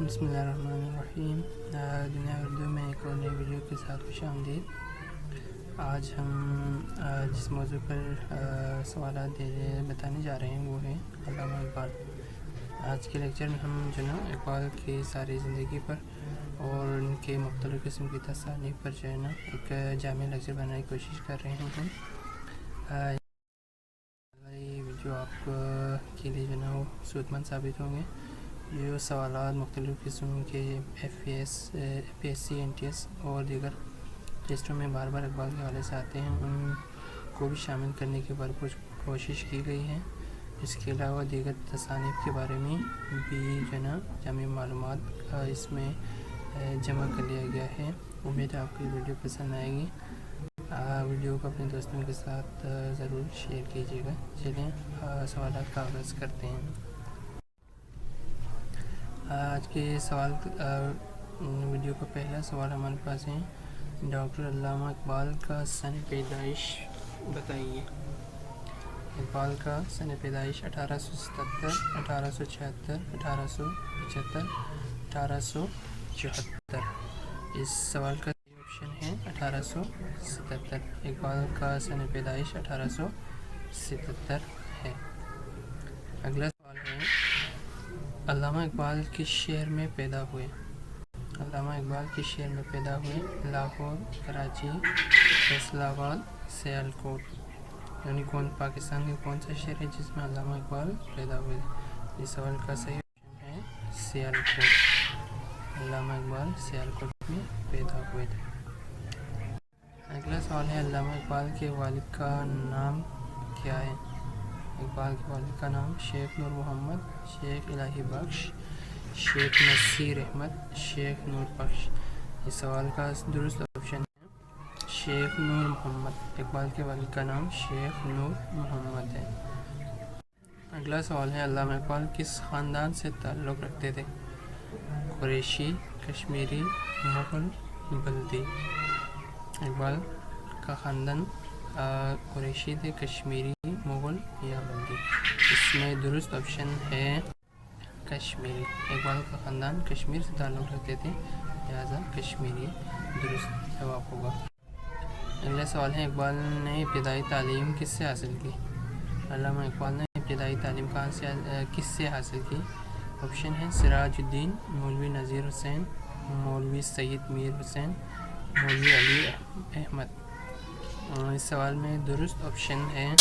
بسم اللہ الرحمن الرحیم۔ دنیا اردو میں ایک اور نئی ویڈیو کے ساتھ خوش آمدید۔ آج ہم جس موضوع پر سوالات بتانے جا رہے ہیں وہ ہے علامہ اقبال۔ آج کے لیکچر میں ہم جو نا اقبال کی ساری زندگی پر اور ان کے مختلف قسم کی تصانیف پر جو ہے نا ایک جامع لیکچر بنانے کی کوشش کر رہے ہیں۔ یہ ویڈیو آپ کے لیے جو نا وہ سود مند ثابت ہوں گے۔ جو سوالات مختلف قسم کے پی ایس سی NTS اور دیگر ٹیسٹوں میں بار بار اقبال کے حوالے سے آتے ہیں ان کو بھی شامل کرنے کی بھرپور کوشش کی گئی ہے۔ اس کے علاوہ دیگر تصانیف کے بارے میں بھی جو نا جامع معلومات اس میں جمع کر لیا گیا ہے۔ امید ہے آپ کو یہ ویڈیو پسند آئے گی۔ ویڈیو کو اپنے دوستوں کے ساتھ ضرور شیئر کیجیے گا۔ چلیں سوالات کا آغاز کرتے ہیں۔ آج کے سوال ویڈیو کا پہلا سوال ہمارے پاس ہے، ڈاکٹر علامہ اقبال کا سن پیدائش بتائیے۔ اقبال کا سن پیدائش 1877، 1876، 1875، 1874۔ اس سوال کا صحیح آپشن ہے 1877۔ اقبال کا سن پیدائش 1877 ہے۔ اگلا سوال ہے، علامہ اقبال کس شہر میں پیدا ہوئے؟ علامہ اقبال کس شہر میں پیدا ہوئے؟ لاہور، کراچی، فیصل آباد، سیالکوٹ۔ یعنی پاکستان کا کون سا شہر ہے جس میں علامہ اقبال پیدا ہوئے؟ اس سوال کا صحیح آپشن ہے سیالکوٹ۔ علامہ اقبال سیالکوٹ میں پیدا ہوئے تھے۔ اگلا سوال ہے، علامہ اقبال کے والد کا نام کیا ہے؟ اقبال کے والد کا نام شیخ نور محمد، شیخ الہی بخش، شیخ نصیر احمد، شیخ نور بخش۔ اس سوال کا درست آپشن ہے شیخ نور محمد۔ اقبال کے والد کا نام شیخ نور محمد ہے۔ اگلا سوال ہے، علامہ اقبال کس خاندان سے تعلق رکھتے تھے؟ قریشی، کشمیری، مغل، بلدی۔ اقبال کا خاندان قریشی تھے، کشمیری، مغل یا بلدی۔ اس میں درست آپشن ہے کشمیری۔ اقبال کا خاندان کشمیر سے تعلق رکھتے تھے، لہذا کشمیری درست جواب ہوگا۔ اگلا سوال ہے، اقبال نے ابتدائی تعلیم کس سے حاصل کی؟ علامہ اقبال نے ابتدائی تعلیم کس سے حاصل کی؟ آپشن ہے سراج الدین، مولوی نذیر حسین، مولوی سید میر حسین، مولوی علی احمد۔ اس سوال میں درست آپشن ہے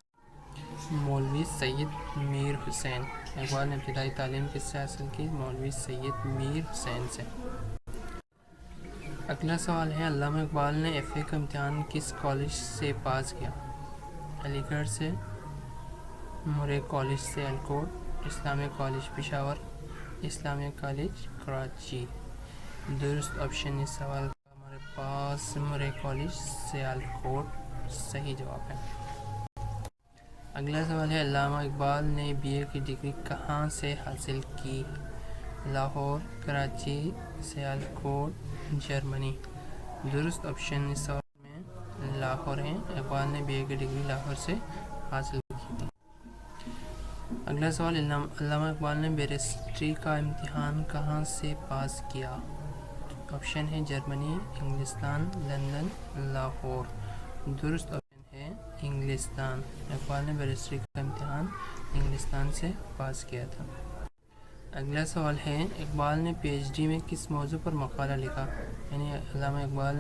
مولوی سید میر حسین۔ اقبال نے ابتدائی تعلیم کس سے حاصل کی؟ مولوی سید میر حسین سے۔ اگلا سوال ہے، علامہ اقبال نے FA کا امتحان کس کالج سے پاس کیا؟ علی گڑھ سے، مرے کالج سیالکوٹ، اسلامیہ کالج پشاور، اسلامیہ کالج کراچی۔ درست آپشن اس سوال کا ہمارے پاس مرے کالج سیالکوٹ صحیح جواب ہے۔ اگلا سوال ہے، علامہ اقبال نے BA کی ڈگری کہاں سے حاصل کی؟ لاہور، کراچی، سیالکوٹ، جرمنی۔ درست آپشن اس سوال میں لاہور ہے۔ اقبال نے BA کی ڈگری لاہور سے حاصل کی تھی۔ اگلا سوال، علامہ اقبال نے بیرسٹری کا امتحان کہاں سے پاس کیا؟ آپشن ہے جرمنی، انگلستان، لندن، لاہور۔ درست آپشن ہے انگلستان۔ اقبال نے بیرسٹری کا امتحان انگلستان سے پاس کیا تھا۔ اگلا سوال ہے، اقبال نے PhD میں کس موضوع پر مقالہ لکھا؟ یعنی علامہ اقبال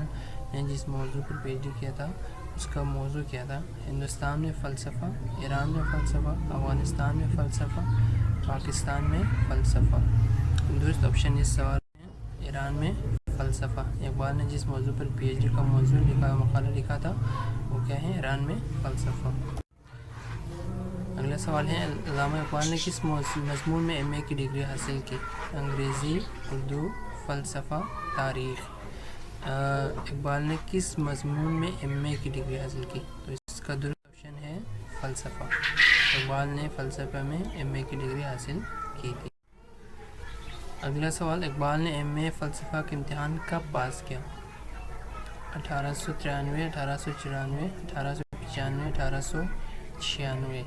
نے جس موضوع پر PhD کیا تھا اس کا موضوع کیا تھا؟ ہندوستان میں فلسفہ، ایران میں فلسفہ، افغانستان میں فلسفہ، پاکستان میں فلسفہ۔ درست آپشن اس سوال میں ایران میں فلسفہ۔ اقبال نے جس موضوع پر PhD کا موضوع لکھا، مقالہ لکھا تھا وہ کیا ہے؟ ایران میں فلسفہ۔ اگلا سوال ہے، علامہ اقبال نے کس مضمون میں MA کی ڈگری حاصل کی؟ انگریزی، اردو، فلسفہ، تاریخ۔ اقبال نے کس مضمون میں MA کی ڈگری حاصل کی؟ تو اس کا درست آپشن ہے فلسفہ۔ اقبال نے فلسفہ میں MA کی ڈگری حاصل کی تھی۔ اگلا سوال، اقبال نے MA فلسفہ کا امتحان کب پاس کیا؟ 1893، 1894، 1895، 1896۔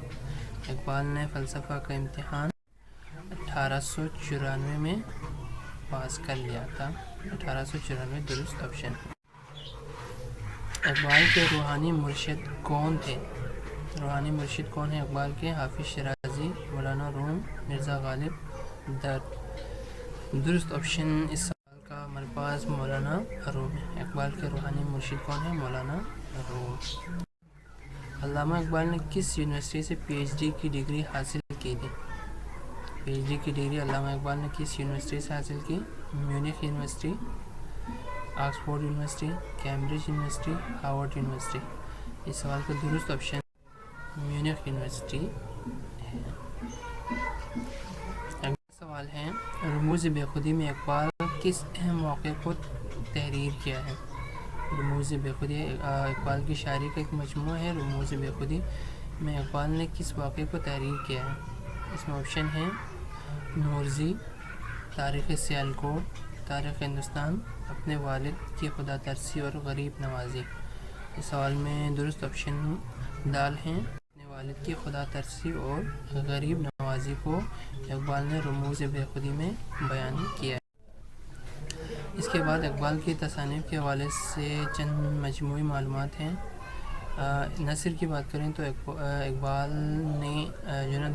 اقبال نے فلسفہ کا امتحان 1894 میں پاس کر لیا تھا؟ 1894 درست آپشن۔ اقبال کے روحانی مرشد کون تھے؟ روحانی مرشد کون ہے اقبال کے؟ حافظ شیرازی، مولانا روم، مرزا غالب درد۔ درست آپشن اس سوال کا ہمارے پاس مولانا روم ہے۔ اقبال کے روحانی مرشد کون ہے؟ مولانا روم۔ علامہ اقبال نے کس یونیورسٹی سے پی ایچ ڈی کی ڈگری حاصل کی تھی؟ پی ایچ ڈی کی ڈگری علامہ اقبال نے کس یونیورسٹی سے حاصل کی؟ Munich university, Oxford university, Cambridge university, Harvard university. اس سوال کا درست آپشن میونخ یونیورسٹی ہے۔ اگلا سوال ہے، رموز بے خودی میں اقبال کس اہم واقعے کو تحریر کیا ہے؟ رموز بے خودی اقبال کی شاعری کا ایک مجموعہ ہے۔ رموز بے خودی میں اقبال نے کس واقعے کو تحریر کیا ہے؟ اس میں آپشن ہے نورزی، تاریخ سیالکوٹ، تاریخ ہندوستان، اپنے والد کی خدا ترسی اور غریب نوازی۔ اس سوال میں درست آپشن دال ہیں، اپنے والد کی خدا ترسی اور غریب نوازی کو اقبال نے رموز بے خودی میں بیان کیا ہے۔ اس کے بعد اقبال کی تصانیف کے حوالے سے چند مجموعی معلومات ہیں۔ نثر کی بات کریں تو اقبال نے جو نا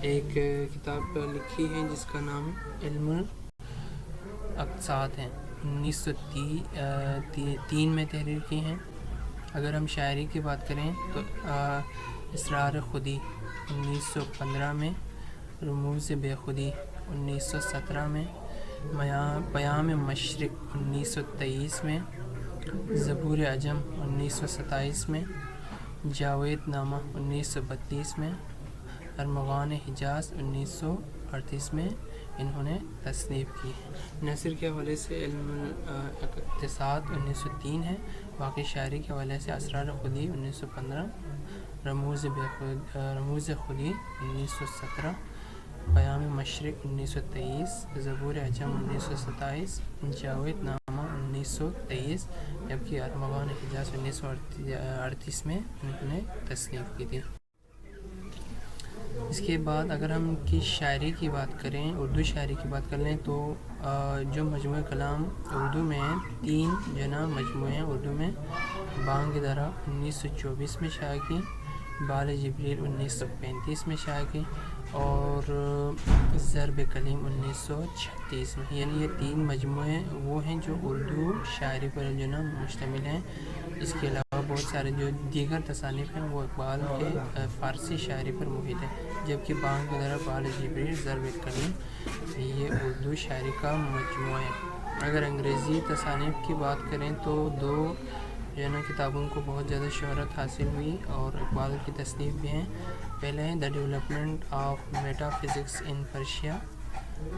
ایک کتاب لکھی ہے جس کا نام علم الاقتصاد ہے، 1903 میں تحریر کی ہیں۔ اگر ہم شاعری کی بات کریں تو اسرار خودی 1915 میں، رموز بے خودی 1917 میں، پیام مشرق 1923 میں، زبور عجم 1927 میں، جاوید نامہ 1932 میں، ارمغان حجاز 1938 میں انہوں نے تصنیف کی ہے۔ نثر کے حوالے سے علم اقتصاد 1903 ہے، باقی شاعری کے حوالے سے اسرار خودی 1915، رموز خودی 1917، پیام مشرق 1923، زبور عجم 1927، جاوید نامہ 1923، جبکہ ارمغان حجاز 1938 میں انہوں نے تصنیف کی تھی۔ اس کے بعد اگر ہم کی شاعری کی بات کریں، اردو شاعری کی بات کر لیں تو جو مجموعہ کلام اردو میں ہیں، 3 جنا مجموعے ہیں اردو میں۔ بانگ درا 1924 میں شائع کی، بال جبریل 1935 میں شائع کی، اور ضرب کلیم 1936 میں۔ یعنی یہ 3 مجموعے وہ ہیں جو اردو شاعری پر جو نا مشتمل ہیں۔ اس کے علاوہ بہت سارے جو دیگر تصانیف ہیں وہ اقبال کے فارسی شاعری پر محیط ہیں، جبکہ بانگ درا، بال جبریل، ضرب کلیم یہ اردو شاعری کا مجموعہ ہے۔ اگر انگریزی تصانیف کی بات کریں تو 2 جو ہے نا کتابوں کو بہت زیادہ شہرت حاصل ہوئی اور اقبال کی تصنیف بھی ہیں۔ پہلے ہے the development of metaphysics in Persia,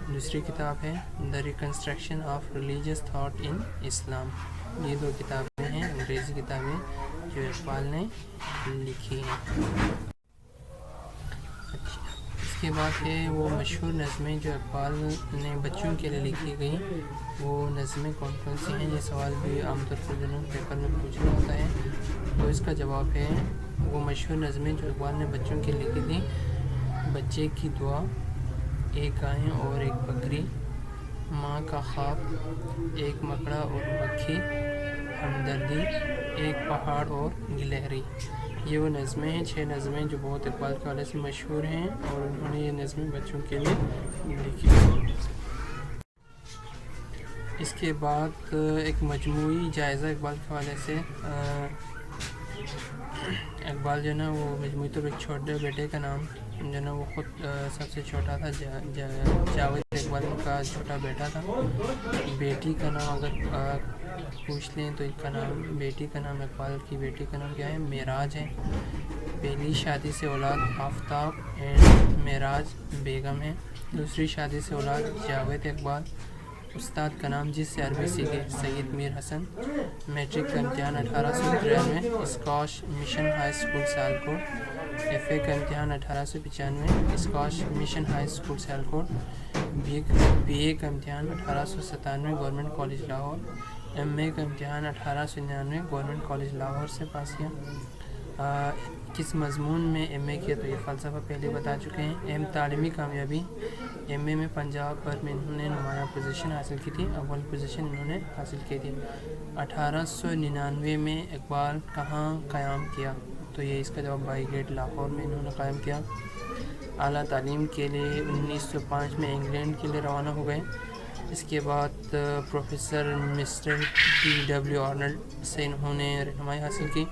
دوسری کتاب ہے the reconstruction of religious thought in Islam. یہ 2 کتابیں ہیں انگریزی کتابیں جو اقبال نے لکھی ہیں۔ اس کے بعد ہے وہ مشہور نظمیں جو اقبال نے بچوں کے لیے لکھی گئیں، وہ نظمیں کون کون سی ہیں؟ یہ سوال بھی عام طور پر جو پیپر میں پوچھا ہوتا ہے، تو اس کا جواب ہے وہ مشہور نظمیں جو اقبال نے بچوں کے لیے لکھی تھیں: بچے کی دعا، ایک گائے اور ایک بکری، ماں کا خواب، ایک مکڑا اور مکھی، ہمدردی، ایک پہاڑ اور گلہری۔ یہ وہ نظمیں ہیں، 6 نظمیں جو بہت اقبال کے حوالے سے مشہور ہیں اور انہوں نے یہ نظمیں بچوں کے لیے لکھی۔ اس کے بعد ایک مجموعی جائزہ اقبال کے حوالے سے، اقبال جو ہے نا وہ مجموعی طور پر ایک چھوٹے بیٹے کا نام جو ہے نا وہ خود سب سے چھوٹا تھا، جاوید اقبال کا چھوٹا بیٹا تھا۔ بیٹی کا نام اگر پوچھ لیں تو ان کا نام، بیٹی کا نام، اقبال کی بیٹی کا نام کیا ہے؟ معراج ہے۔ پہلی شادی سے اولاد آفتاب اینڈ معراج بیگم ہے۔ دوسری شادی سے اولاد جاوید اقبال۔ استاد کا نام جس سے عربی سیکھے سید میر حسن۔ میٹرک کا امتحان 1893 میں Scotch mission high school Sialkot. F A کا امتحان 1895 Scotch mission high school Sialkot. B A کا امتحان 1897 government college Lahore. M A کا امتحان 1899 گورنمنٹ کالج لاہور سے پاس کیا۔ کس مضمون میں ایم اے کیا؟ تو یہ فلسفہ پہلے بتا چکے ہیں۔ اہم تعلیمی کامیابی، ایم اے میں پنجاب بھر میں انہوں نے نمایاں پوزیشن حاصل کی تھی، اول پوزیشن انہوں نے حاصل کی تھی۔ 1899 میں اقبال کہاں قیام کیا؟ تو یہ اس کا جواب بائی گیٹ لاہور میں انہوں نے قائم کیا۔ اعلیٰ تعلیم کے لیے 1905 میں انگلینڈ کے لیے روانہ ہو گئے۔ اس کے بعد پروفیسر مسٹر ڈبلیو آرنلڈ سے انہوں نے رہنمائی حاصل کی۔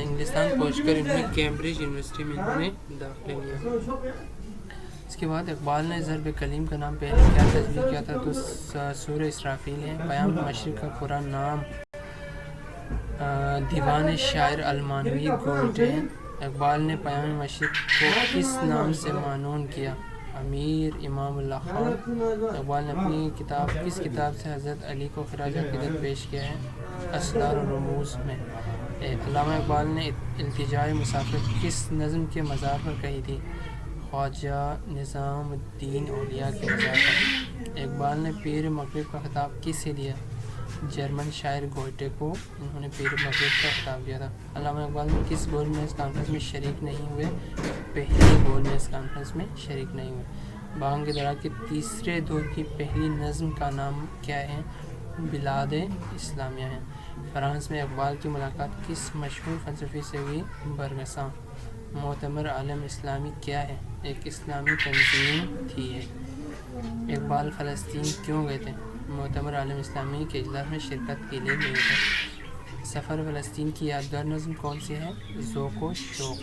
انگلستان پہنچ کر انہوں نے کیمبرج یونیورسٹی میں انہوں نے داخلہ لیا۔ اس کے بعد اقبال نے ضرب کلیم کا نام پہلے کیا تجویز کیا تھا؟ تو سورہ اسرافیل ہے۔ پیام مشرق کا پورا نام دیوان شاعر المانوی گولڈ ہے۔ اقبال نے پیام مشرق کو کس نام سے معنون کیا؟ امیر امام اللہ خان۔ اقبال نے اپنی کس کتاب سے حضرت علی کو خراج عقیدت پیش کیا ہے؟ اسرار و رموز میں۔ علامہ اقبال نے التجائے مسافر کس نظم کے مزار پر کہی تھی؟ خواجہ نظام الدین اولیاء کے مزار پر۔ اقبال نے پیر مغرب کا خطاب کس سے دیا؟ جرمن شاعر گوئٹے کو انہوں نے پیر مغرب کا خطاب دیا تھا۔ علامہ اقبال نے کس گول میز کانفرنس میں شریک نہیں ہوئے؟ پہلی گول میز کانفرنس میں شریک نہیں ہوئے۔ بانگ درا کے تیسرے دور کی پہلی نظم کا نام کیا ہے؟ بلاد اسلامیہ ہے۔ فرانس میں اقبال کی ملاقات کس مشہور فلسفی سے ہوئی؟ برگساں۔ معتمر عالم اسلامی کیا ہے؟ ایک اسلامی تنظیم تھی اقبال فلسطین کیوں گئے تھے؟ معتمر عالم اسلامی کے اجلاس میں شرکت کے لیے گئے تھے۔ سفر فلسطین کی یادگار نظم کون سی ہے؟ ذوق و شوق۔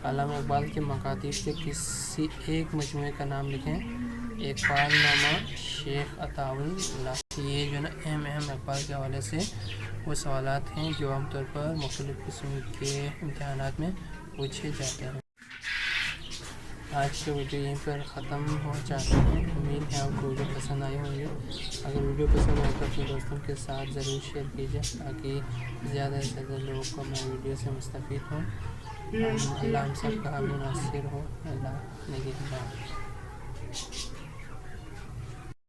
علامہ اقبال کے مکاتیب کے کسی ایک مجموعے کا نام لکھیں۔ اقبال نامہ شیخ عطا اللہ۔ یہ جو نا اہم اقبال کے حوالے سے وہ سوالات ہیں جو عام طور پر مختلف قسم کے امتحانات میں پوچھے جاتے ہیں۔ آج کا ویڈیو یہیں پر ختم ہو جاتا ہے۔ امید ہے آپ کو ویڈیو پسند آئی ہوگی۔ اگر ویڈیو پسند آئے تو اپنے دوستوں کے ساتھ ضرور شیئر کیجیے تاکہ زیادہ سے زیادہ لوگوں کو میں ویڈیو سے مستفید ہوں۔ اللہ ہم سب کا مناصر ہو۔ اللہ نگہبان۔